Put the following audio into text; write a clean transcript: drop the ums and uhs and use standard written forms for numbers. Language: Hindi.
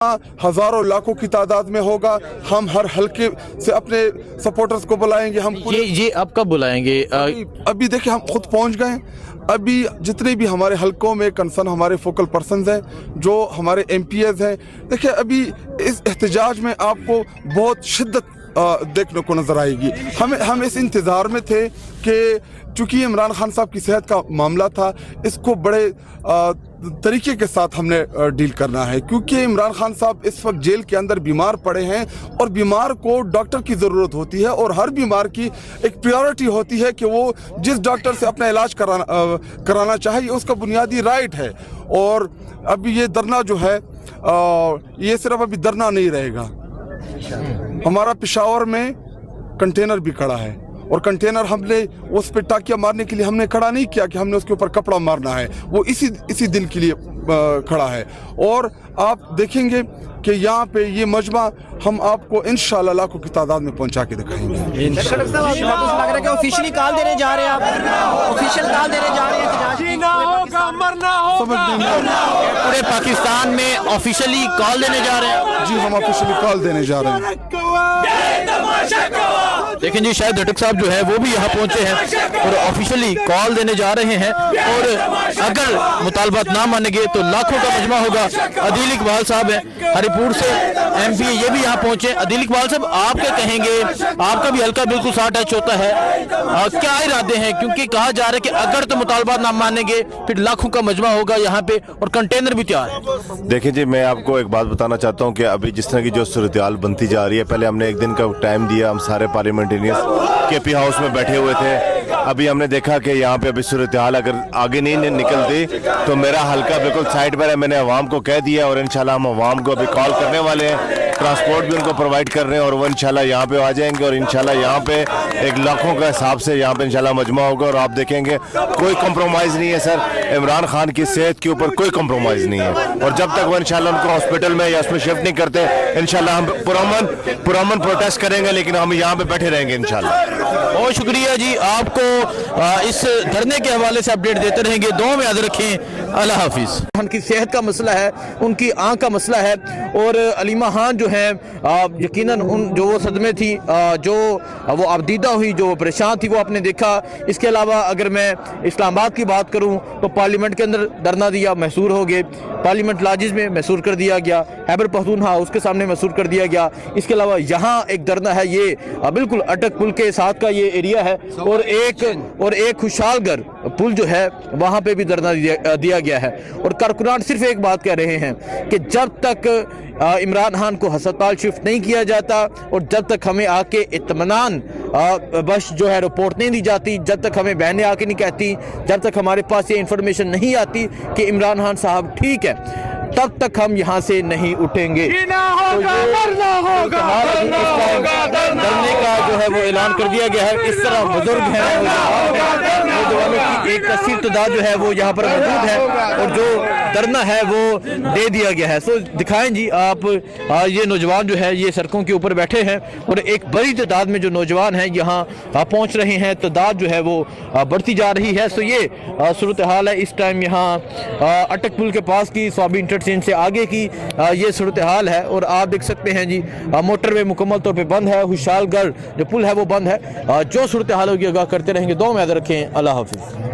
हजारों लाखों की तादाद में होगा। हम हर हल्के से अपने सपोर्टर्स को बुलाएंगे। हम ये अब कब बुलाएंगे? अभी देखिए, हम खुद पहुंच गए। अभी जितने भी हमारे हलकों में कंसर्न हमारे फोकल पर्सन्स हैं, जो हमारे एमपीएस हैं, देखिए अभी इस एहतजाज में आपको बहुत शिद्दत देखने को नजर आएगी। हम इस इंतज़ार में थे कि चूंकि इमरान खान साहब की सेहत का मामला था, इसको बड़े तरीके के साथ हमने डील करना है, क्योंकि इमरान खान साहब इस वक्त जेल के अंदर बीमार पड़े हैं और बीमार को डॉक्टर की ज़रूरत होती है और हर बीमार की एक प्रायोरिटी होती है कि वो जिस डॉक्टर से अपना इलाज कराना चाहिए, उसका बुनियादी राइट है। और अभी ये धरना जो है, ये सिर्फ अभी धरना नहीं रहेगा। हमारा पेशावर में कंटेनर भी खड़ा है और कंटेनर हमने उस पे टाकिया मारने के लिए हमने खड़ा नहीं किया कि हमने उसके ऊपर कपड़ा मारना है, वो इसी दिन के लिए खड़ा है। और आप देखेंगे कि यहाँ पे ये मजमा हम आपको इंशाल्लाह लाखों की तादाद में पहुँचा के दिखाएंगे। ऑफिशियली कॉल देने जा रहे हैं आप? ऑफिशियल कॉल देने जा रहे हैं? पूरे पाकिस्तान में ऑफिशियली कॉल देने जा रहे हैं? जी, हम ऑफिशियली कॉल देने जा रहे हैं। लेकिन जी शायद घटक साहब जो है वो भी यहाँ पहुंचे हैं और ऑफिशियली कॉल देने जा रहे हैं, और अगर मुतालबात ना मानेंगे तो लाखों का मजमा होगा। अदील इकबाल साहब हैं हरिपुर से, एमपी, ये भी यहाँ पहुंचे। अदील इकबाल साहब, आप क्या कहेंगे? आपका भी हल्का बिल्कुल 60 टच होता है, क्या इरादे हैं? क्योंकि कहा जा रहा है कि अगर तो मुतालबात ना मानेंगे फिर लाखों का मजमा होगा यहाँ पे और कंटेनर भी तैयार है। देखिए जी, मैं आपको एक बात बताना चाहता हूँ कि अभी जिस तरह की जो सूरत-ए-हाल बनती जा रही है, पहले हमने एक दिन का टाइम दिया, हम सारे पार्लियामेंटेरियंस केपी हाउस में बैठे हुए थे। अभी हमने देखा कि यहाँ पे अभी सूरत-ए-हाल अगर आगे नहीं निकलती तो मेरा हल्का बिल्कुल साइड पर है। मैंने अवाम को कह दिया और इंशाल्लाह हम अवाम को अभी कॉल करने वाले हैं, ट्रांसपोर्ट भी उनको प्रोवाइड कर रहे हैं और वो इंशाल्लाह यहाँ पे आ जाएंगे और इंशाल्लाह यहाँ पे एक लाखों के हिसाब से यहाँ पे इंशाल्लाह मजमा होगा। और आप देखेंगे कोई कंप्रोमाइज़ नहीं है सर, इमरान खान की सेहत के ऊपर कोई कंप्रोमाइज़ नहीं है। और जब तक वो इंशाल्लाह उनको हॉस्पिटल में या उसमें शिफ्ट नहीं करते, इंशाल्लाह हम पुरअमन प्रोटेस्ट करेंगे, लेकिन हम यहाँ पे बैठे रहेंगे इंशाल्लाह। बहुत शुक्रिया जी, आपको इस धरने के हवाले से अपडेट देते रहेंगे। दुआ में याद रखें। अल्लाह हाफिज। उनकी सेहत का मसला है, उनकी आंख का मसला है, और अलीमा खान जो है यकीनन उन जो वो सदमे थी, जो वो आबदीदा हुई, जो परेशान थी, वो आपने देखा। इसके अलावा अगर मैं इस्लामाबाद की बात करूं तो पार्लियामेंट के अंदर धरना दिया, महसूर हो गए। पार्लियामेंट लाजिज में महसूर कर दिया गया, खैबर पख्तूनख्वा उसके सामने महसूर कर दिया गया। इसके अलावा यहाँ एक धरना है, ये बिल्कुल अटक पुल के साथ का ये एरिया है, और एक खुशहालगर पुल जो है वहाँ पे भी धरना दिया गया है। और कारकुनान सिर्फ एक बात कह रहे हैं कि जब तक इमरान खान को अस्पताल शिफ्ट नहीं किया जाता और जब तक हमें आके इत्मीनान बस जो है रिपोर्ट नहीं दी जाती, जब तक हमें बहनें आके नहीं कहती, जब तक हमारे पास ये इंफॉर्मेशन नहीं आती कि इमरान खान साहब ठीक है, तब तक हम यहाँ से नहीं उठेंगे। धरने का जो है वो ऐलान कर दिया गया है। इस तरह बुजुर्ग हैं, नौजवानों की एक कसीर तादाद जो है वो यहाँ पर मौजूद है और जो धरना है वो दे दिया गया है। सो दिखाएं जी आप, ये नौजवान जो है ये सड़कों के ऊपर बैठे हैं और एक बड़ी तादाद में जो नौजवान हैं यहाँ पहुँच रहे हैं, तादाद जो है वो बढ़ती जा रही है। सो ये सूरत हाल है इस टाइम यहाँ अटक पुल के पास की स्वाबी इंटरचेंज से आगे की ये सूरत हाल है। और आप देख सकते हैं जी, मोटरवे मुकम्मल तौर पे बंद है, खुशहालगढ़ जो पुल है वो बंद है। जो सूरत हाल होगी आगाह करते रहेंगे। दुआ में याद रखें। अल्लाह हाफिज।